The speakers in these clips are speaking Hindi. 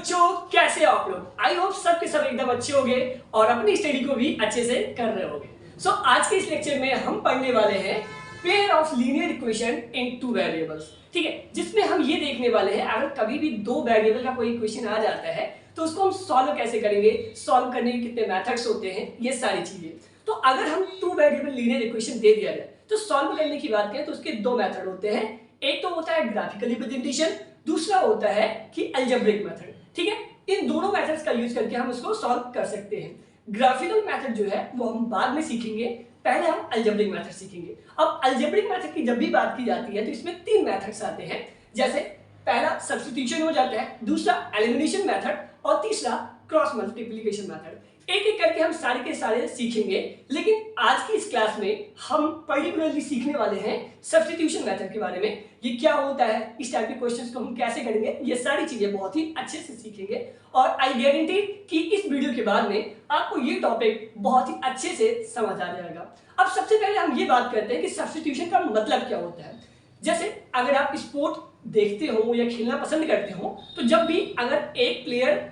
बच्चों, कैसे हो आप लोग? आई होप सब के सब एकदम अच्छे होंगे और अपनी स्टडी को भी अच्छे से कर रहे होंगे। सो आज के इस लेक्चर में हम पढ़ने वाले हैं pair of linear equation in two variables. ठीक है, जिसमें हम ये देखने वाले हैं अगर कभी भी दो वेरिएबल का कोई इक्वेशन आ जाता है तो उसको हम सॉल्व कैसे करेंगे, सॉल्व करने के कितने मेथड्स होते हैं, ये सारी चीजें। तो अगर हम टू वेरिएबल लीनियर इक्वेशन दे दिया जाए तो सॉल्व करने की बात करें तो उसके दो मेथड होते हैं। एक तो होता है ग्राफिकल रिप्रेजेंटेशन, दूसरा होता है कि अलजेब्रिक मेथड। ठीक है, इन दोनों मेथड्स का यूज करके हम उसको सॉल्व कर सकते हैं। ग्राफिकल मेथड जो है वो हम बाद में सीखेंगे, पहले हम अलजेब्रिक मेथड सीखेंगे। अब अलजेब्रिक मेथड की जब भी बात की जाती है तो इसमें तीन मेथड्स आते हैं, जैसे पहला सब्स्टिट्यूशन हो जाता है, दूसरा एलिमिनेशन मेथड और तीसरा क्रॉस मल्टीप्लिकेशन मेथड। एक एक करके हम सारे के सारे सीखेंगे, लेकिन आज की इस क्लास में हम पर्टिकुलरली सीखने वाले हैं सब्स्टिट्यूशन मेथड के बारे में। ये क्या होता है, इस टाइप के क्वेश्चंस को हम कैसे करेंगे, ये सारी चीजें बहुत ही अच्छे से सीखेंगे और आई गारंटी कि इस वीडियो के बाद में आपको ये टॉपिक बहुत ही अच्छे से समझ आ जाएगा। अब सबसे पहले हम ये बात करते हैं कि सब्स्टिट्यूशन का मतलब क्या होता है। जैसे अगर आप स्पोर्ट देखते हो या खेलना पसंद करते हो तो जब भी अगर एक प्लेयर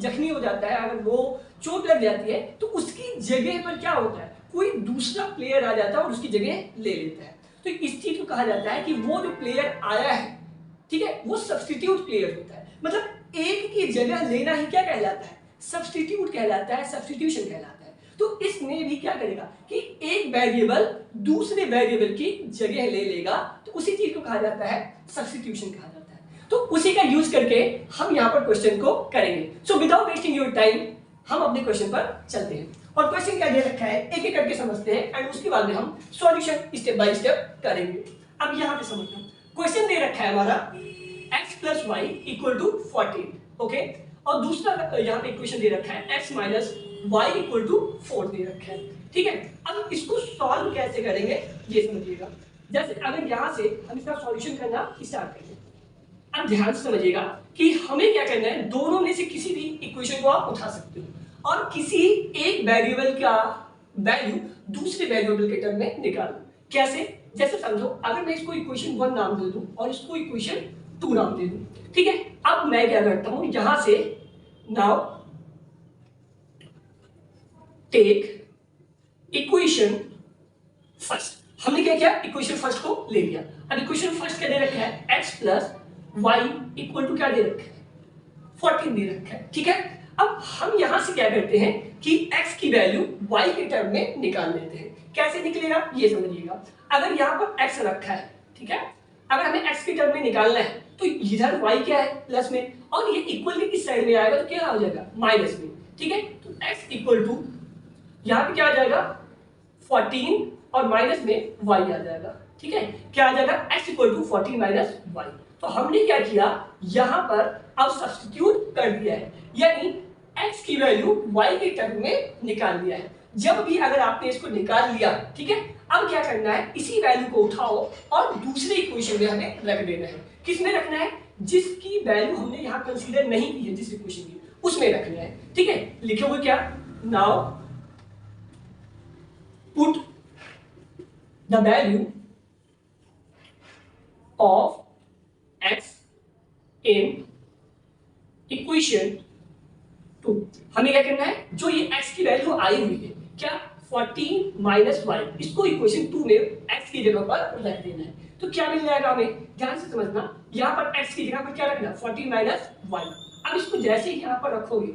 जख्मी हो जाता है, अगर वो चोट लग जाती है तो उसकी जगह पर क्या होता है, कोई दूसरा प्लेयर आ जाता है और उसकी जगह ले लेता है। तो इस चीज को कहा जाता है कि वो जो प्लेयर आया है, ठीक है, वो सब्स्टिट्यूट प्लेयर होता है। मतलब एक की जगह लेना ही क्या कहलाता है, सब्स्टिट्यूट कहलाता है, सब्स्टिट्यूशन कहलाता है। तो इसमें भी क्या करेगा कि एक वेरिएबल दूसरे वेरिएबल की जगह ले लेगा, तो उसी चीज को कहा जाता है सब्स्टिट्यूशन कहा जाता है। तो उसी का यूज करके हम यहाँ पर क्वेश्चन को करेंगे। So without wasting your time हम अपने क्वेश्चन पर चलते हैं और क्वेश्चन क्या दे रखा है एक एक करके समझते हैं एंड उसके बाद में हम सॉल्यूशन स्टेप बाय स्टेप करेंगे। अब यहाँ पे समझना, क्वेश्चन दे रखा है हमारा x + y = 14, ओके, और दूसरा यहाँ पे इक्वेशन दे रखा है x - y = 4 दे रखा है। ठीक है, अब इसको सॉल्व कैसे करेंगे ये समझिएगा। जैसे अगर यहाँ से हम इसका सॉल्यूशन करना स्टार्ट करेंगे, अब ध्यान से समझिएगा कि हमें क्या करना है, दोनों में से किसी भी इक्वेशन को आप उठा सकते हो और किसी एक वेरिएबल का वैल्यू दूसरे वेरिएबल के टर्म में निकालो। कैसे, जैसे समझो अगर मैं इसको इक्वेशन 1 नाम दे दूं और इसको इक्वेशन 2 नाम दे दूं, ठीक है। अब मैं क्या करता हूं, यहां से नाउ टेक इक्वेशन फर्स्ट, हमने क्या किया, इक्वेशन फर्स्ट को ले लिया। अब इक्वेशन फर्स्ट क्या दे रखा है, x + y = क्या दे रखा है, 14 दे रखा है। ठीक है, अब हम यहां से क्या करते हैं कि x की वैल्यू y के टर्म में निकाल लेते हैं। कैसे निकलेगा ये समझिएगा। अगर यहां पर x रखा है, ठीक है, अगर हमें x के टर्म में निकालना है तो इधर y क्या है प्लस में, और ये इक्वल के किस साइड में आएगा तो क्या हो जाएगा, माइनस में। ठीक है, तो x = यहां पे क्या आ जाएगा 14 और माइनस में y आ जाएगा। ठीक है, क्या आ जाएगा, x = 14 - y। तो हमने क्या किया, यहां पर अब सब्स्टिट्यूट कर दिया है, यानी x की वैल्यू y के टर्म में निकाल दिया है। जब भी अगर आपने इसको निकाल लिया, ठीक है, अब क्या करना है, इसी वैल्यू को उठाओ और दूसरे इक्वेशन में हमें रख देना है। किस में रखना है, जिसकी वैल्यू हमने यहां कंसीडर नहीं की है, जिस इक्वेशन की, उसमें रखना है। ठीक है, लिखे हुए क्या, now put the value of x in equation 2। हमें क्या करना है, जो ये x की वैल्यू आई हुई है, क्या 14 - y, इसको इक्वेशन 2 में x की जगह पर रख देना है। तो क्या मिल जाएगा हमें, ध्यान से समझना, यहाँ पर x की जगह पर क्या रखना, 14 - y। अब इसको जैसे ही यहाँ पर रखोगे,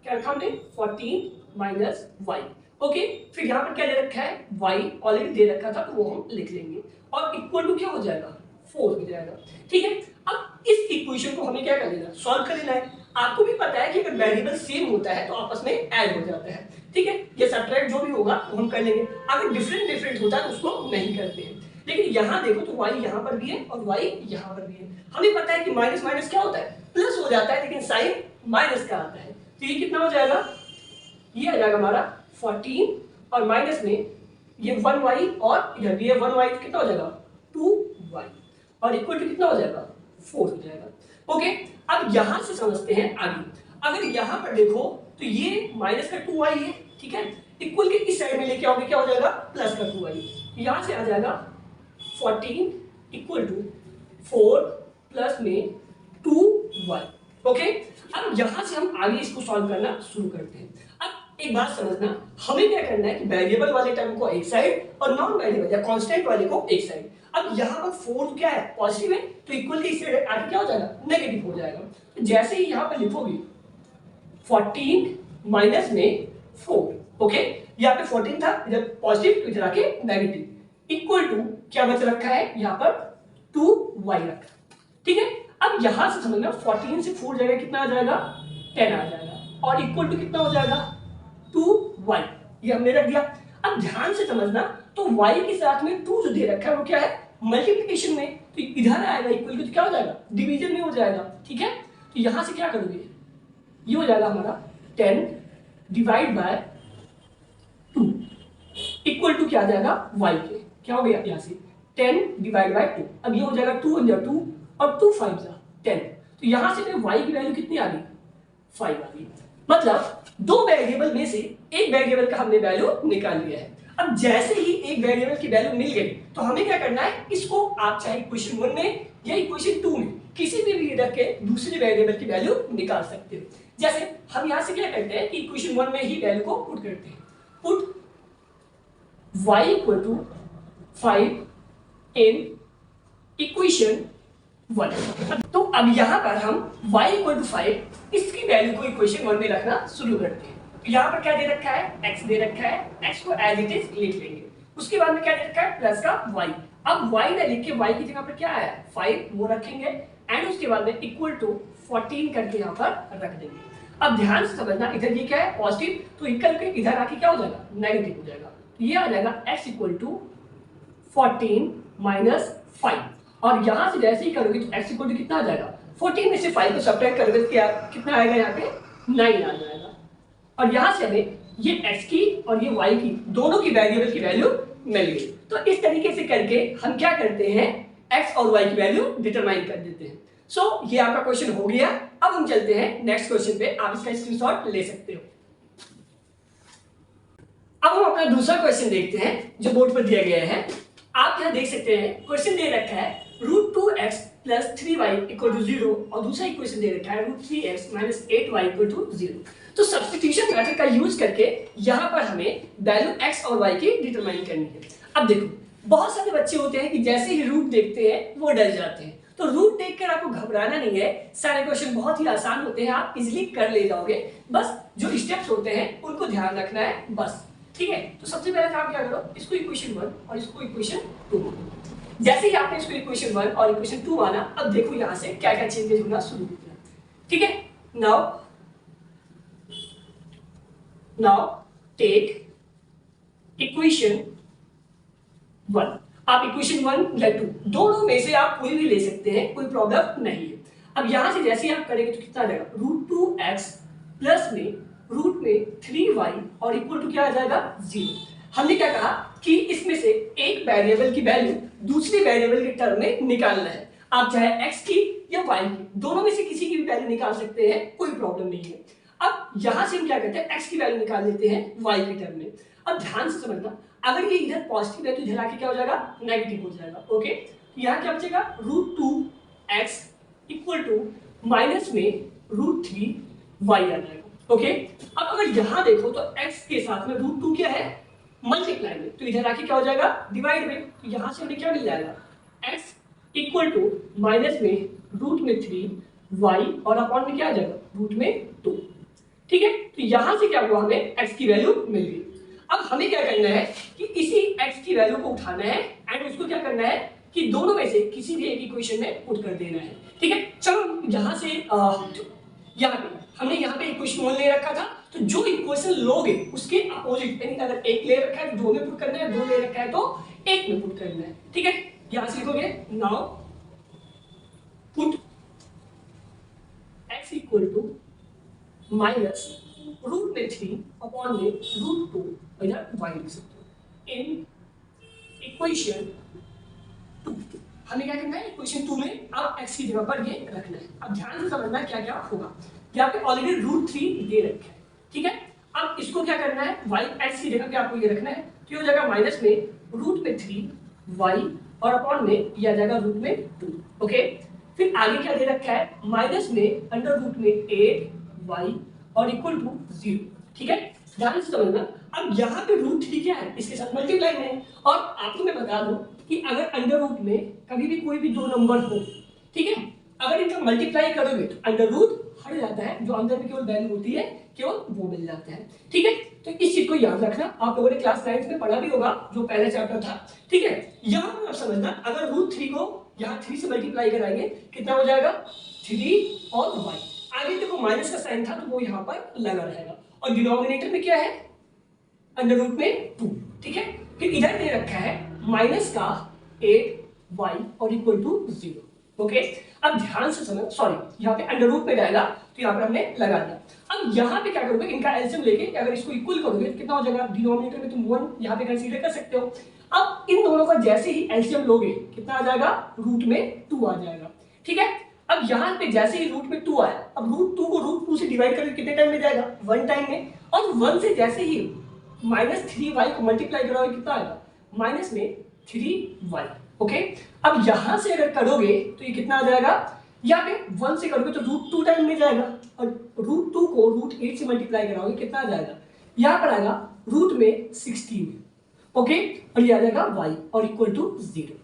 क्या रखा हमने, 14 - y, ओके। फिर यहाँ पर क्या दे रखा है, y ऑलरेडी दे रखा था तो वो हम लिख लेंगे और इक्वल टू क्या हो जाएगा, 4 हो जाएगा। ठीक है, अब इस इक्वेशन को हमें क्या कर लेना, सॉल्व कर लेना है। आपको भी पता है कि अगर वेरिएबल सेम होता है तो आपस में ऐड हो जाता है। ठीक है, ये सब्ट्रैक्ट जो भी होगा वो हम कर लेंगे। अगर डिफरेंट होता है तो उसको नहीं करते हैं। लेकिन यहाँ देखो तो y यहाँ पर भी है और y यहाँ पर भी है। हमें पता है कि माइनस माइनस क्या होता है, प्लस हो जाता है, लेकिन साइन माइनस का आता है। तो ये कितना हो जाएगा, ये आ जाएगा हमारा 14 और माइनस में ये 1y और इधर भी है 1y, तो कितना हो जाएगा 2y और इक्वल टू कितना हो जाएगा 4 हो जाएगा। ओके, अब यहां से समझते हैं आगे। अगर यहां पर देखो तो ये माइनस का 2y है, ठीक है, इक्वल के इस साइड में लेके आओगे क्या हो जाएगा, प्लस का 2y। यहां से आ जाएगा 14 = 4 प्लस में 2y। ओके, अब यहां से हम आगे इसको सॉल्व करना शुरू करते हैं। अब एक बात समझना, हमें क्या करना है कि वेरिएबल वाले टर्म को एक साइड और नॉन वेरिएबल या कांस्टेंट वाले को एक साइड। अब यहाँ पर 4 क्या है, पॉजिटिव है, तो इक्वल के इस साइड आगे क्या हो जाएगा, नेगेटिव हो जाएगा। तो जैसे ही यहाँ पर लिखोगे 14 माइनस में 4, ओके, यहाँ पे 14 था, इधर पॉजिटिव तो इधर आके नेगेटिव, इक्वल टू क्या बच रखा है यहाँ पर 2y रखा, ठीक है। अब यहां से समझना 14 से 4 जाएगा, कितना आ जाएगा 10 आ जाएगा, और इक्वल टू कितना हो जाएगा 2y, ये हमने रख दिया। अब ध्यान से समझना, तो y के साथ में 2 जो दे रखा है वो क्या है, मल्टीप्लिकेशन में, तो इधर आएगा इक्वल टू तो क्या हो जाएगा, डिवीजन में हो जाएगा, ठीक है। तो यहां से क्या करोगे, ये हो जाएगा हमारा 10 डिवाइड बाय 2 इक्वल टू क्या आ जाएगा y के, क्या हो गया यहाँ से 10 डिवाइड बाय 2, अब ये हो जाएगा 2 × 2 और 2 5 10, तो यहां से y की वैल्यू कितनी आ गई 5 आ गई। मतलब दो वेरिएबल में से एक वेरिएबल का हमने वैल्यू निकाल लिया है। अब जैसे ही एक वेरिएबल की वैल्यू मिल गई, तो हमें क्या करना है, इसको आप चाहे इक्वेशन 1 में या इक्वेशन 2 में किसी भी रख के दूसरे वेरिएबल की वैल्यू निकाल सकते हो। जैसे हम यहां से क्या करते हैं कि इक्वेशन 1 में ही वैल्यू को पुट करते हैं, put y equal to 5 in equation 1। तो अब यहां पर हम y इक्वल टू 5 इसकी वैल्यू को इक्वेशन 1 में रखना शुरू करते हैं। तो यहां पर क्या दे रखा है, x दे रखा है, x को एज इट इज लिख लेंगे। उसके बाद में क्या दे रखा है, प्लस का y। अब y ना लिख के y की जगह पर क्या आया 5 वो रखेंगे, एंड उसके बाद में इक्वल टू 14 करके यहां पर रख देंगे। अब ध्यान से समझना, इधर ये क्या है पॉजिटिव, तो इक्वल के इधर आके क्या हो जाएगा नेगेटिव हो जाएगा, तो ये आ जाएगा x इक्वल टू 14 माइनस 5, और यहां से जैसे ही करोगे तो x इक्वल टू कितना आ जाएगा, 14 में से 5 को सब्ट्रैक्ट करोगे तो क्या कितना आएगा, यहाँ पे 9 आ जाएगा। और यहां से हमें ये x की और ये y की दोनों की वेरिएबल की वैल्यू मिल गई। तो इस तरीके से करके हम क्या करते हैं, x और y की वैल्यू डिटरमाइन कर देते हैं। सो ये आपका क्वेश्चन हो गया। अब हम चलते हैं नेक्स्ट क्वेश्चन पे, आप इसका स्क्रीनशॉट ले सकते हो। अब हम अपना दूसरा क्वेश्चन देखते हैं जो बोर्ड पर दिया गया है। आप यहां देख सकते हैं क्वेश्चन दे रखा है √2x plus 3y equal to 0, और दूसरा इक्वेशन दे रखा है √3x minus 8y equal to 0। तो सब्स्टिट्यूशन मेथड का यूज करके यहाँ पर हमें वैल्यू x और y की डिटरमाइन करनी है। अब देखो, बहुत सारे बच्चे होते हैं कि जैसे ही रूट देखते हैं वो डर जाते हैं, तो रूट देखकर आपको घबराना नहीं है, सारे क्वेश्चन बहुत ही आसान होते हैं, आप इजिली कर ले जाओगे। बस जो स्टेप्स होते हैं उनको ध्यान रखना है बस, ठीक है। तो सबसे पहले काम क्या करो, इसको इक्वेशन 1 और इसको इक्वेशन 2, जैसे ही आपने इसको इक्वेशन 1 और इक्वेशन 2 माना, अब देखो यहां से क्या क्या चेंजेस होना शुरू होते हैं, ठीक है। नाउ टेक इक्वेशन 1, आप इक्वेशन 1 या 2 दोनों में से आप कोई भी ले सकते हैं, कोई प्रॉब्लम नहीं है। अब यहां से जैसे ही आप करेंगे तो कितना आ जाएगा, √2x प्लस में रूट में 3y और इक्वल टू क्या आ जाएगा 0। हमने क्या कहा कि इसमें से एक वेरिएबल की वैल्यू दूसरी वेरिएबल के टर्म में निकालना है। आप चाहे x की या y की, दोनों में से किसी की भी वैल्यू निकाल सकते हैं, कोई प्रॉब्लम नहीं है। अब यहां से हम क्या करते हैं, x की वैल्यू निकाल लेते हैं y के टर्म में। अब ध्यान से समझना, अगर ये इधर पॉजिटिव है तो इधर आके क्या हो जाएगा नेगेटिव हो जाएगा, ओके। यहाँ क्या बचेगा √2x इक्वल टू माइनस में √3y आ जाएगा, ओके। अब अगर यहां देखो तो x के साथ में √2 क्या है मल्टीप्लाई में, तो इधर आके क्या हो जाएगा डिवाइड में, तो यहां से हमें क्या मिल जाएगा x इक्वल टू माइनस में √3y और अपॉन में क्या आ जाएगा √2, ठीक है। तो यहां से क्या हुआ, हमें x की वैल्यू मिल गई। अब हमें क्या करना है कि इसी x की वैल्यू को उठाना है एंड उसको क्या करना है कि दोनों में से किसी भी एक इक्वेशन में पुट कर देना है, ठीक है। चलो यहां से यहाँ पे हमने यहाँ पे इक्वेशन 1 ले रखा था, तो जो इक्वेशन लोगे उसके अपोजिट, यानी अगर एक ले रखा है तो 2 में पुट करना है, 2 ले रखा है तो 1 में पुट करना है, ठीक है। यहां से लिखोगे now put x equal to minus √3 upon में √2 इधर y लिख सकते हो इन इक्वेशन 2। हमें क्या करना है, इक्वेशन 2 में अब x की जगह पर ये रखना है। अब ध्यान से समझना क्या क्या होगा, यहाँ पे ऑलरेडी √3 दे रखा है, ठीक है। अब इसको क्या करना है, y x की जगह पे आपको ये रखना है, तो ये हो जाएगा माइनस में √3y और अपॉन में ये आ जाएगा √2, ओके। फिर आगे क्या दे रखा है, माइनस में अंडर रूट में 8y और इक्वल टू 0। ठीक है, ध्यान से समझना। अब यहाँ पे रूट 3 क्या है, इसके साथ मल्टीप्लाई में है। और आपको मैं बता दूं कि अगर अंडर रूट में कभी भी कोई भी दो नंबर हो, ठीक है, अगर इनका मल्टीप्लाई करोगे तो अंडर रूट हट जाता है, जो अंदर में केवल वैल्यू होती है केवल वो मिल जाता है। ठीक है, तो इस चीज को याद रखना, आप लोगों ने क्लास 9 में पढ़ा भी होगा, जो पहला चैप्टर था। ठीक है, यहाँ पर आप समझना, अगर रूट 3 को यहाँ 3 से मल्टीप्लाई कराएंगे कितना हो जाएगा, 3 और y। आगे देखो माइनस का साइन था तो वो यहाँ पर लगा रहेगा, और डिनोमिनेटर में क्या है, अंडर रूट में 2। ठीक है, फिर इधर दे रखा है माइनस का 8y और इक्वल टू 0। ओके, अब ध्यान से समझ, सॉरी यहाँ पे अंडर रूट में रहेगा तो यहाँ पर हमने लगा दिया। अब यहाँ पे क्या करोगे, इनका एलसीएम लेके अगर इसको इक्वल करोगे तो कितना हो जाएगा, डिनोमिनेटर में तुम 1 यहाँ पे कंसीडर कर सकते हो। अब इन दोनों का जैसे ही एलसीएम लोगे कितना आ जाएगा, रूट में 2 आ जाएगा। ठीक है, अब यहाँ पे जैसे ही रूट में 2 आया, अब रूट 2 को रूट 2 से डिवाइड करके कितने टाइम में जाएगा, 1 टाइम में। और 1 से जैसे ही -3y को मल्टीप्लाई कराओगे कितना आएगा, माइनस में 3y। ओके, अब यहां से अगर करोगे तो ये कितना आ जाएगा, यहाँ पे 1 से करोगे तो रूट 2 टाइम में जाएगा, और रूट 2 को रूट 8 से मल्टीप्लाई कराओगे कितना आ जाएगा, यहाँ पर आएगा रूट में 16। ओके, और ये आ जाएगा y और इक्वल टू 0।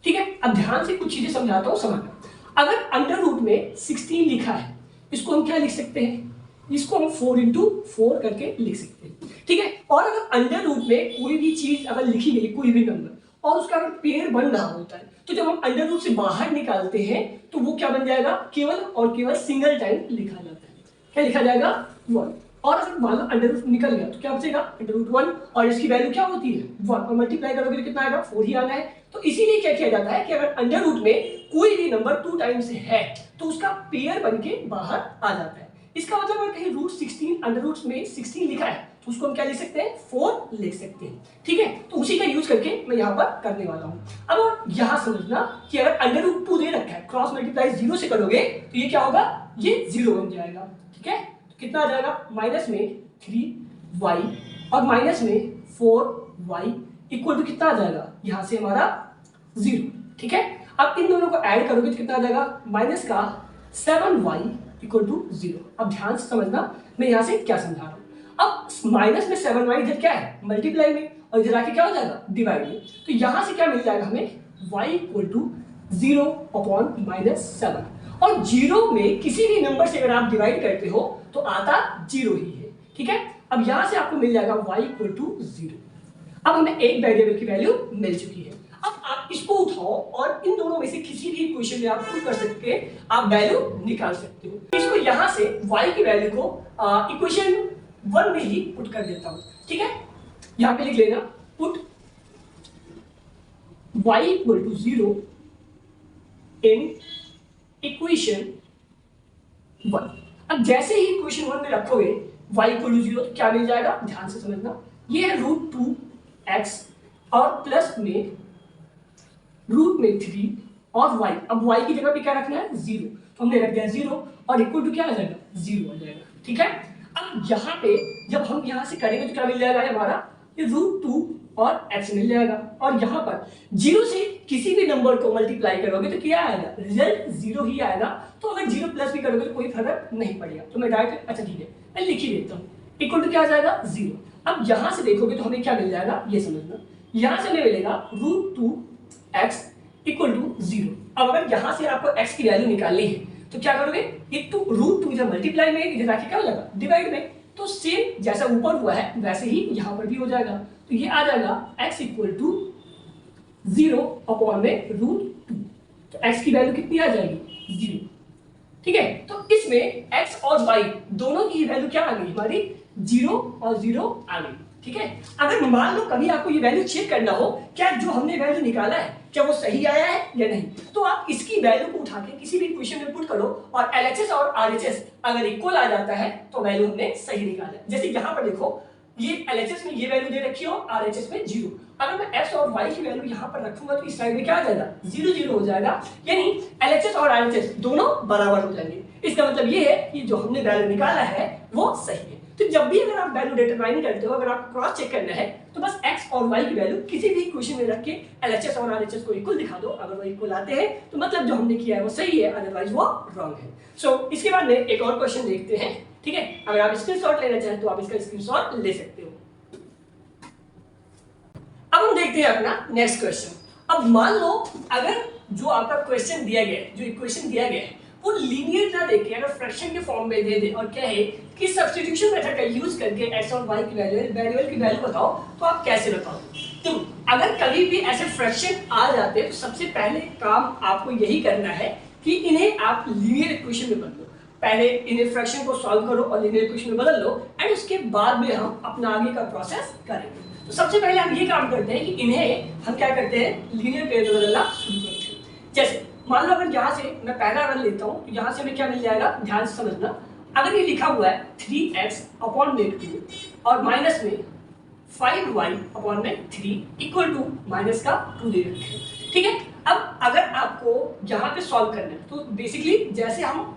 ठीक है, अब ध्यान से कुछ चीजें समझाता हूँ, समझना। अगर अंडर रूट में 16 लिखा है, इसको हम क्या लिख सकते हैं, इसको हम 4 into 4 करके लिख सकते हैं। ठीक है, और अगर अंडर रूट में कोई भी चीज अगर लिखी गई, कोई भी नंबर, और उसका अगर पेयर बन रहा होता है, तो जब हम अंडर रूट से बाहर निकालते हैं तो वो क्या बन जाएगा, केवल और केवल सिंगल टाइम लिखा जाता है। क्या लिखा जाएगा, 1। और अगर मान लो अंडर रूट निकल गया तो क्या बचेगा, अंडर रूट 1, और इसकी वैल्यू क्या होती है 1, और मल्टीप्लाई करोगे तो कितना आएगा, 4 ही आना है। तो इसीलिए क्या किया जाता है कि अगर अंडर रूट में कोई भी नंबर 2 टाइम्स है तो उसका पेयर बन के बाहर आ जाता है। इसका मतलब अगर कहीं रूट 16 अंडर रूट में 16 लिखा है तो उसको हम क्या लिख सकते हैं, 4 लिख सकते हैं। ठीक है, तो उसी का यूज करके मैं यहाँ पर करने वाला हूँ। अब यहाँ समझना कि अगर अंडर रूट 2 दे रखा है, क्रॉस मल्टीप्लाई 0 से करोगे तो ये क्या होगा, ये 0 बन जाएगा। ठीक है, तो कितना आ जाएगा, माइनस में 3y और माइनस में 4y इक्वल टू कितना आ जाएगा, यहाँ से हमारा 0। ठीक है, अब इन दोनों को ऐड करोगे तो कितना आ जाएगा, माइनस का 7y इक्वल टू 0। अब ध्यान से समझना मैं यहाँ से क्या समझा रहा हूँ। अब माइनस में 7y इधर क्या है, मल्टीप्लाई में, और इधर आके क्या हो जाएगा, डिवाइड में। तो यहाँ से क्या मिल जाएगा हमें, y इक्वल टू 0 अपॉन -7। और 0 में किसी भी नंबर से अगर आप डिवाइड करते हो तो आता 0 ही है। ठीक है, अब यहाँ से आपको मिल जाएगा y इक्वल टू 0। अब हमें एक वेरिएबल की वैल्यू मिल चुकी है। अब आप इसको उठाओ और इन दोनों में से किसी भी इक्वेशन में आप पुट कर सकते हैं, आप वैल्यू निकाल सकते हो। इसको यहाँ से y की वैल्यू को इक्वेशन 1 में ही पुट कर देता हूं। ठीक है, यहां पे लिख लेना, put y equal to 0 in equation 1। अब जैसे ही इक्वेशन 1 में रखोगे y इक्वल टू 0 तो क्या मिल जाएगा, ध्यान से समझना, ये है रूट 2x और प्लस में रूट में 3 और y। अब y की जगह पे क्या रखना है, 0, तो हमने रख दिया 0 और इक्वल टू क्या आ जाएगा, 0 आ जाएगा। ठीक है, अब यहाँ पे जब हम यहाँ से करेंगे तो क्या मिल जाएगा हमारा, ये रूट 2 और x मिल जाएगा, और यहाँ पर 0 से किसी भी नंबर को मल्टीप्लाई करोगे तो क्या आएगा, रिजल्ट 0 ही आएगा। तो अगर 0 प्लस भी करोगे तो कोई फर्क नहीं पड़ेगा। तो मैं डायरेक्ट, अच्छा ठीक है मैं लिख ही देता हूँ, इक्वल टू क्या आ जाएगा, 0। अब यहाँ से देखोगे तो हमें क्या मिल जाएगा, ये समझना, यहाँ से हमें मिलेगा रूट 2x इक्वल टू 0। अब अगर यहाँ से आपको x की वैल्यू निकालनी है तो क्या करोगे, एक तो रूट 2 इधर मल्टीप्लाई में, इधर आके क्या हो जाएगा, डिवाइड में। तो सेम जैसा ऊपर हुआ है वैसे ही यहाँ पर भी हो जाएगा। तो ये आ जाएगा x इक्वल टू 0 अपॉन में रूट 2। तो x की वैल्यू कितनी आ जाएगी, 0। ठीक है, तो इसमें x और y दोनों की वैल्यू क्या आ गई हमारी, 0 और 0 आ गई। ठीक है, अगर मान लो कभी आपको ये वैल्यू चेक करना हो क्या जो हमने वैल्यू निकाला है क्या वो सही आया है या नहीं, तो आप इसकी वैल्यू को उठा के किसी भी इक्वेशन में पुट करो, और LHS और RHS अगर इक्वल आ जाता है तो वैल्यू हमने सही निकाला। जैसे यहाँ पर देखो, ये LHS में ये वैल्यू दे रखी हो, RHS में 0। अगर मैं x और y की वैल्यू यहाँ पर रखूंगा तो इस साइड में क्या आ जाएगा, 0 0 हो जाएगा, यानी LHS और RHS दोनों बराबर हो जाएंगे। इसका मतलब ये है कि जो हमने वैल्यू निकाला है वो सही है। तो जब भी अगर आप वैल्यू डिटरमाइन करते हो, अगर आप क्रॉस चेक करना है तो बस x और y की वैल्यू किसी भी इक्वेशन में रख के LHS और RHS को इक्वल दिखा दो। अगर वो इक्वल आते हैं तो मतलब जो हमने किया है वो सही है, अदरवाइज वो रॉन्ग है। सो इसके बाद में एक और क्वेश्चन देखते हैं, ठीक है। अगर आप स्क्रीनशॉट लेना चाहें तो आप इसका स्क्रीनशॉट ले सकते हो। अब हम देखते हैं अपना नेक्स्ट क्वेश्चन। अब मान लो अगर जो आपका क्वेश्चन दिया गया है, जो इक्वेशन दिया गया है वो लीनियर ना देके अगर फ्रैक्शन के फॉर्म में दे दे और कहे कि सब्स्टिट्यूशन मेथड का यूज करके x और y की वैल्यू वेरिएबल की वैल्यू बताओ, तो आप कैसे बताओगे? तो अगर कभी भी ऐसे फ्रैक्शन आ जाते हैं तो सबसे पहले काम आपको यही करना है कि इन्हें आप लीनियर इक्वेशन में बदलो। पहले इन्हें फ्रैक्शन को सॉल्व करो और लीनियर इक्वेशन में बदल लो, एंड उसके बाद में हम अपना आगे का प्रोसेस करेंगे। तो सबसे पहले हम ये काम करते हैं कि इन्हें हम क्या करते हैं, लीनियर पेयर में बदलना शुरू करते हैं। जैसे मान लो अगर यहाँ से मैं पहला रन लेता हूँ, यहाँ से हमें क्या मिल जाएगा, ध्यान से समझना। अगर ये लिखा हुआ है 3x अपॉन में 2 और माइनस में 5y अपॉन में 3 इक्वल टू माइनस का 2 दे रखे हैं, ठीक है। अब अगर आपको यहाँ पे सॉल्व करना है तो बेसिकली जैसे हम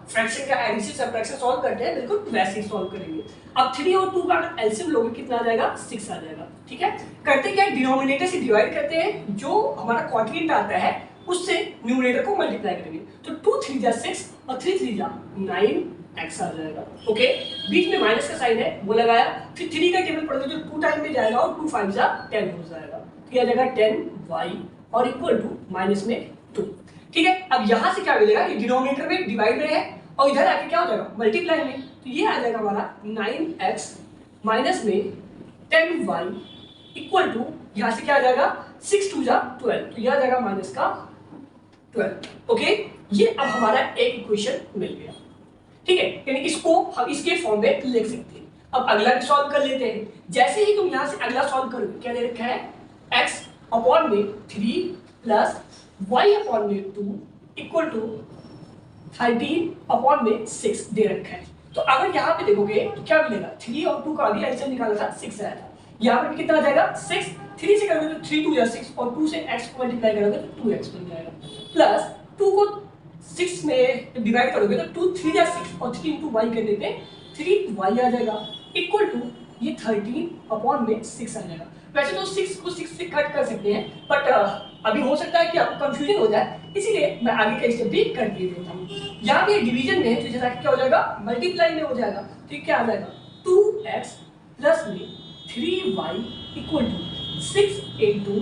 फ्रैक्शन का एडिशन सब्ट्रैक्शन सॉल्व करते हैं बिल्कुल वैसे ही सॉल्व करेंगे। अब 3 और 2 का अगर एलसीएम लोगे कितना आ जाएगा, 6 आ जाएगा, ठीक है। करते क्या, डिनोमिनेटर से डिवाइड करते हैं, जो हमारा क्वोटिएंट आता है उससे न्यूमरेटर को मल्टीप्लाई करेंगे। तो 2 3 जा 6 और 3 3 जा 9x आ जाएगा, ओके। बीच में माइनस का साइन है वो लगाया, फिर 3 का टेबल पढ़ोगे तो 2 टाइम में जाएगा और 2 5 जा 10 हो जाएगा, तो यह जाएगा 10y और इक्वल टू माइनस में 2, ठीक है। अब यहां से क्या मिलेगा, ये डिनोमिनेटर में डिवाइड में है और इधर आके क्या हो जाएगा, मल्टीप्लाई में, तो ये आ जाएगा हमारा 9x माइनस में 10y इक्वल टू यहां से क्या आ जाएगा 6 2 जा 12, तो यह आ जाएगा माइनस का 12, ओके। ये अब हमारा एक इक्वेशन मिल गया, ठीक है। यानी इसको हम इसके फॉर्म में लिख सकते हैं। अब अगला भी सॉल्व कर लेते हैं। जैसे ही तुम यहां से अगला सॉल्व करोगे, क्या दे रखा है, x अपॉन में 3 प्लस y अपॉन में 2 इक्वल टू 13 अपॉन में 6 दे रखा है। तो अगर यहाँ पे देखोगे तो क्या मिलेगा, 3 और 2 का अभी एलसीएम निकाला था 6 आया था, यहाँ पर कितना आ जाएगा 6, 3 से करोगे तो 3 2 या 6 और 2 से x को मल्टीप्लाई करोगे तो 2x बन जाएगा, प्लस 2 को 6 में डिवाइड करोगे तो 2 3 या 6 और 3 इंटू y कर देते 3y आ जाएगा इक्वल टू ये 13 अपॉन में 6 आ जाएगा। वैसे तो 6 को 6 से कट कर सकते हैं, बट अभी हो सकता है कि आपको कंफ्यूजन हो जाए, इसीलिए मैं आगे का स्टेप भी कर दे देता हूँ। यहाँ पे डिवीजन में तो जैसा कि क्या हो जाएगा, मल्टीप्लाई में हो जाएगा, तो क्या आ जाएगा 2x प्लस में 3y equal to 6 into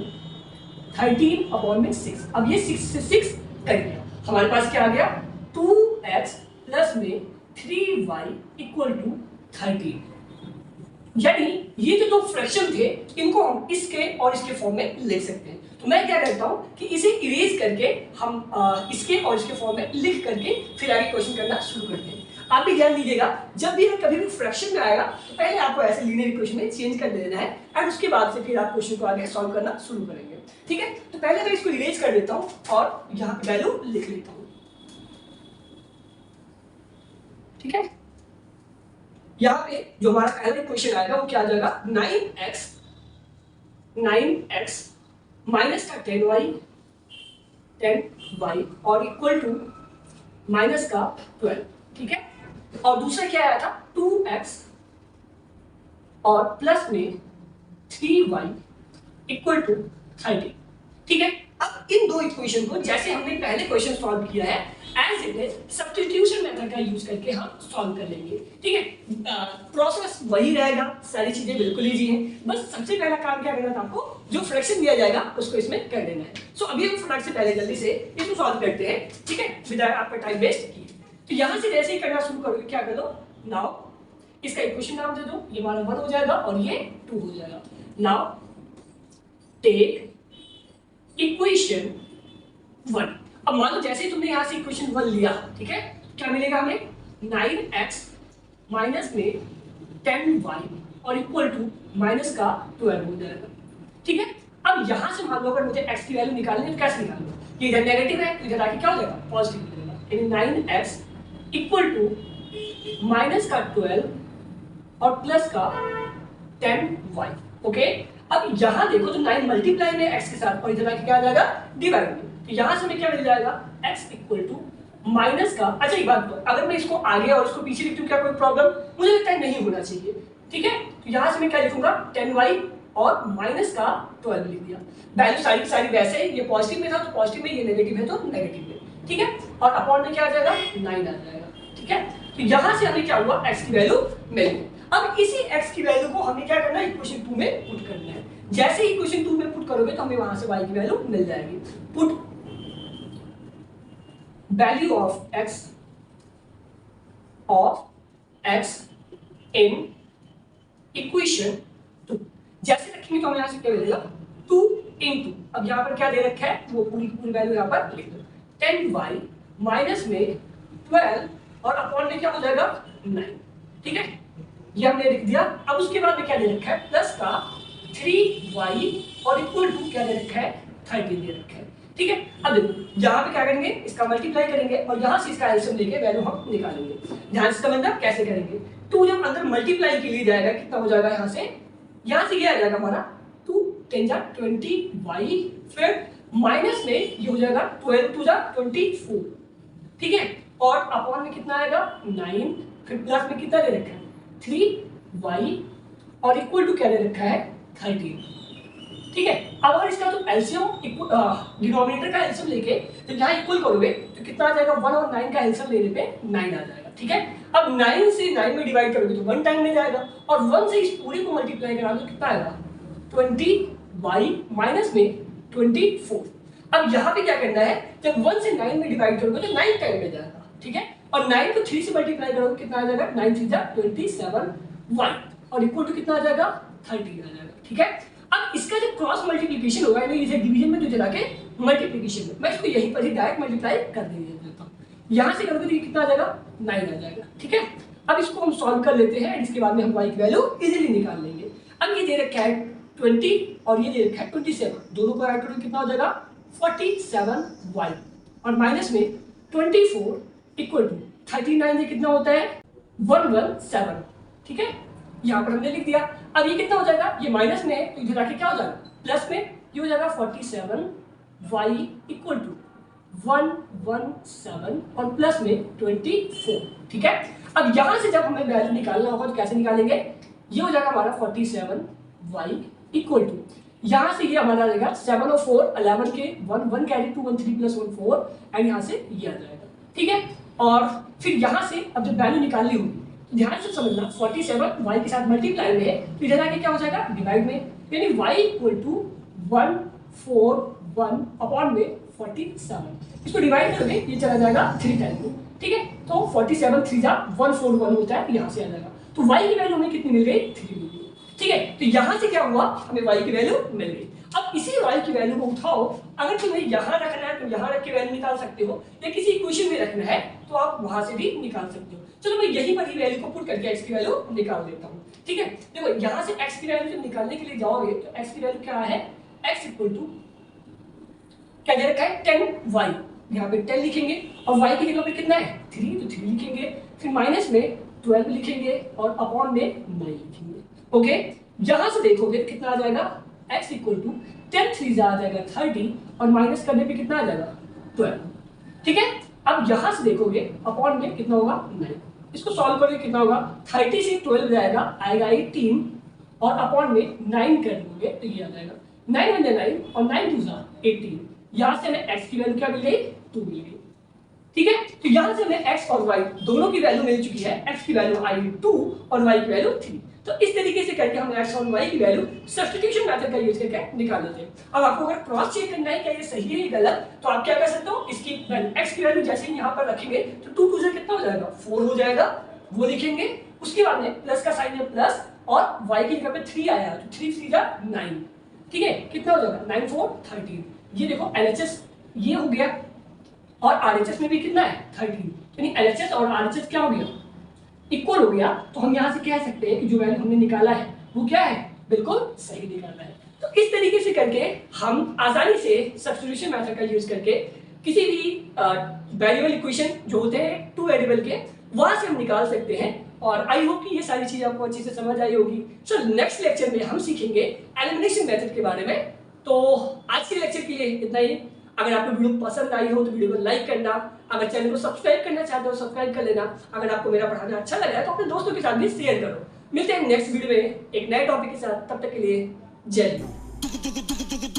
13 upon में 6। अब ये 6 से 6 कट गया, हमारे पास क्या आ गया 2x प्लस में 3y इक्वल टू 13। यानी ये जो दो फ्रैक्शन थे इनको हम इसके और इसके फॉर्म में लिख सकते हैं। तो मैं क्या करता हूँ कि इसे इरेज करके हम इसके और इसके फॉर्म में लिख करके फिर आगे क्वेश्चन करना शुरू करते हैं। आप भी ध्यान दीजिएगा, जब भी कभी भी फ्रैक्शन में आएगा तो पहले आपको ऐसे लीनियर इक्वेशन में चेंज कर देना है और उसके बाद से फिर आप क्वेश्चन को आगे सॉल्व करना शुरू करेंगे, ठीक है। तो पहले मैं इसको इरेज कर देता हूँ और यहाँ वैल्यू लिख लेता हूँ, ठीक है। यहाँ पे जो हमारा पहला क्वेश्चन आएगा वो क्या आ जाएगा, 9x माइनस का 10y और इक्वल टू माइनस का 12, ठीक है। और दूसरा क्या आया था 2x और प्लस में 3y इक्वल टू 30, ठीक है। अब इन दो इक्वेशन को जैसे हमने पहले क्वेश्चन सॉल्व किया है as it is substitution method का यूज करके हम सॉल्व कर लेंगे, ठीक है। प्रोसेस वही रहेगा, सारी चीजें बिल्कुल इजी हैं, बस सबसे पहला काम क्या करना था आपको, जो फ्रैक्शन दिया जाएगा उसको इसमें कर देना है। सो अभी हम फटाक से पहले जल्दी से इसको सॉल्व करते हैं, ठीक है, विदाउट आपका टाइम वेस्ट किए। तो यहाँ से जैसे ही करना शुरू करोगे क्या कर दो, नाउ इसका इक्वेशन नाम दे दो, ये हमारा 1 हो जाएगा और ये 2 हो जाएगा। Now take equation 1। अब मान लो जैसे ही तुमने यहां से इक्वेशन 1 लिया, ठीक है, क्या मिलेगा हमें 9x माइनस में 10y और इक्वल टू माइनस का 12 हो जाएगा, ठीक है। अब यहां से मान लो अगर मुझे x की वैल्यू निकालनी है तो कैसे निकालूंगा, ये इधर नेगेटिव है तो इधर आके क्या हो जाएगा, पॉजिटिव हो जाएगा, यानी 9x इक्वल टू माइनस का 12 और प्लस का 10y, ओके। अब यहां देखो तो 9 मल्टीप्लाई में x के साथ और इधर आके क्या आ जाएगा, डिवाइड में, तो यहां से हमें क्या मिल जाएगा x इक्वल टू माइनस का, अच्छा एक बात, अगर मैं इसको आगे और इसको पीछे लिखूं क्या कोई प्रॉब्लम? मुझे लगता है नहीं होना चाहिए। ठीक है, तो यहां से मैं क्या लिखूंगा 10y और माइनस का 12 लिख दिया। वैल्यू सारी की सारी वैसे ही, ये पॉजिटिव में था तो पॉजिटिव में, ये नेगेटिव है तो नेगेटिव में। ठीक है, और अपॉन में क्या आ जाएगा 9 आ जाएगा। ठीक है, तो यहां से हमें क्या हुआ x की वैल्यू मिल गई। अब इसी x की वैल्यू को हमें क्या करना है इक्वेशन 2 में पुट करना है। जैसे ही इक्वेशन 2 में पुट करोगे तो हमें वहां से y की वैल्यू मिल जाएगी। Put value of x in equation 2, जैसे रखेंगे तो हमें यहां से क्या मिलेगा 2 into, अब यहां पर क्या दे रखा है वो पूरी पूरी वैल्यू यहां पर लिख दो। 10y माइनस में 12 और अपॉन में क्या हो जाएगा 9। ठीक है, ये हमने लिख दिया। अब उसके बाद में क्या दे रखा है प्लस का 3y और इक्वल टू क्या दे रखा है 13 दे रखा है। ठीक है, अब देखो यहाँ पे क्या करेंगे इसका मल्टीप्लाई करेंगे और यहाँ से इसका एलसीएम लेके वैल्यू हम निकालेंगे। ध्यान से समझना कैसे करेंगे। तो जब अंदर मल्टीप्लाई के लिए जाएगा कितना हो जाएगा, यहाँ से ये आ जाएगा हमारा 2 10 जा 20y, फिर माइनस में ये हो जाएगा 12 2 जा 24। ठीक है, और अपॉन में कितना आएगा 9, फिर प्लस में कितना दे रखा है 3y और इक्वल टू क्या दे रखा है 13। ठीक है, अब अगर इसका तो एलसीएम डिनोमिनेटर का एलसीएम लेके तो यहाँ इक्वल करोगे तो कितना आ जाएगा 1 और 9 का एलसीएम लेने पे 9 आ जाएगा। ठीक है, अब 9 से 9 में डिवाइड करोगे तो 1 टाइम में जाएगा और 1 से इस पूरे को मल्टीप्लाई कराओगे तो कितना आएगा 20y माइनस में 24। अब यहाँ पे क्या करना है, जब 1 से 9 में डिवाइड करोगे तो 9 टाइम में जाएगा। ठीक है, और 9 को 3 से मल्टीप्लाई करोगे कितना आ जाएगा 9 3 जा 27y और इक्वल टू कितना आ जाएगा 30 आ जाएगा। ठीक है, अब इसका जो क्रॉस मल्टीप्लिकेशन होगा यानी इसे डिवीजन में जो चला के मल्टीप्लिकेशन में, मैं इसको यहीं पर ही डायरेक्ट मल्टीप्लाई कर देता हूँ। यहाँ से करोगे तो ये कितना आ जाएगा 9 आ जाएगा। ठीक है, अब इसको हम सॉल्व कर लेते हैं, इसके बाद में हम y की वैल्यू इजीली निकाल लेंगे। अब ये दे रखा है 20 और ये दे रखा है 27, दोनों को ऐड करोगे कितना हो जाएगा 47y और माइनस में 24 इक्वल टू 39 से कितना होता है 117। ठीक है, यहाँ पर हमने लिख दिया। अब ये कितना हो जाएगा, ये माइनस में है तो इधर आके क्या हो जाएगा प्लस में, ये हो जाएगा 47y इक्वल टू 117 और प्लस में 24। ठीक है, अब यहाँ से जब हमें वैल्यू निकालना होगा तो कैसे निकालेंगे, ये हो जाएगा हमारा 47y इक्वल टू, यहाँ से ये हमारा आ जाएगा 7 और 4 11 के 1 कैरी 2 1 3 प्लस 1 4 एंड यहाँ से ये आ जाएगा। ठीक है, और फिर यहाँ से अब जब वैल्यू निकालनी होगी ध्यान से समझना 47 y के साथ मल्टीप्लाई में है तो इधर आके क्या हो जाएगा डिवाइड में, यानी y इक्वल टू 141 अपॉन में 47। इसको डिवाइड करोगे ये चला जाएगा 3 टाइम को। ठीक है, तो 47 3 जा 141 होता है, यहाँ से आ जाएगा। तो y की वैल्यू हमें कितनी मिल गई 3 मिल गई। ठीक है, तो यहाँ से क्या हुआ हमें y की वैल्यू मिल गई। अब इसी y की वैल्यू को उठाओ, अगर तुम्हें यहाँ रखना है तो यहाँ रख के वैल्यू निकाल सकते हो, या किसी इक्वेशन में रखना है तो आप वहां से भी निकाल सकते हो। चलो मैं यहीं पर ही वैल्यू को पुट करके x की वैल्यू निकाल देता हूँ। ठीक है, देखो यहाँ से x की वैल्यू जब निकालने के लिए जाओगे तो x की वैल्यू क्या है, x इक्वल टू क्या दे रखा है 10y, यहाँ पे 10 लिखेंगे और y की जगह पे कितना है 3 तो 3 लिखेंगे, फिर माइनस में 12 लिखेंगे और अपॉन में 9 लिखेंगे। ओके, यहाँ से देखोगे कितना आ जाएगा x इक्वल टू 10 3 आ जाएगा 30 और माइनस करने पे कितना आ जाएगा 12। ठीक है, अब यहाँ से देखोगे अपॉन में कितना होगा 9, इसको सॉल्व करके कितना होगा 30 से 12 जाएगा आएगा 18 और अपॉन में 9 कर दोगे तो ये आ जाएगा 9 × 9 और 9 2 जा 18। यहाँ से हमें x की वैल्यू क्या मिल गई 2 मिल गई। ठीक है, तो यहाँ से हमें x और y दोनों की वैल्यू मिल चुकी है, x की वैल्यू आई 2 और y की वैल्यू 3। तो इस तरीके से करके हम x और y की वैल्यू सब्स्टिट्यूशन मेथड का यूज करके निकाल लेते हैं। अब आपको अगर क्रॉस चेक करना है क्या ये सही है या गलत, तो आप क्या कर सकते हो, इसकी x की वैल्यू जैसे ही यहाँ पर रखेंगे तो 2 2 से कितना हो जाएगा 4 हो जाएगा, वो लिखेंगे। उसके बाद में प्लस का साइन है प्लस और y की जगह पे 3 आया तो 3 3 जा 9। ठीक है, कितना हो जाएगा 9 4 13। ये देखो LHS ये हो गया और RHS में भी कितना है 13, यानी LHS और RHS क्या हो गया इक्वल हो गया। तो हम यहाँ से कह सकते हैं कि जो वैल्यू हमने निकाला है वो क्या है बिल्कुल सही निकाला है। तो इस तरीके से करके हम आसानी से सब्स्टिट्यूशन मेथड का यूज करके किसी भी वेरिएबल इक्वेशन जो होते हैं 2 वेरिएबल के वहां से हम निकाल सकते हैं। और आई होप कि ये सारी चीज आपको अच्छे से समझ आई होगी। सो नेक्स्ट लेक्चर में हम सीखेंगे एलिमिनेशन मेथड के बारे में। तो आज के लेक्चर के लिए इतना ही। अगर आपको वीडियो पसंद आई हो तो वीडियो को लाइक करना, अगर चैनल को सब्सक्राइब करना चाहते हो सब्सक्राइब कर लेना। अगर आपको मेरा पढ़ाना अच्छा लगा है तो अपने दोस्तों के साथ भी शेयर करो। मिलते हैं नेक्स्ट वीडियो में एक नए टॉपिक के साथ, तब तक के लिए जय हिंद।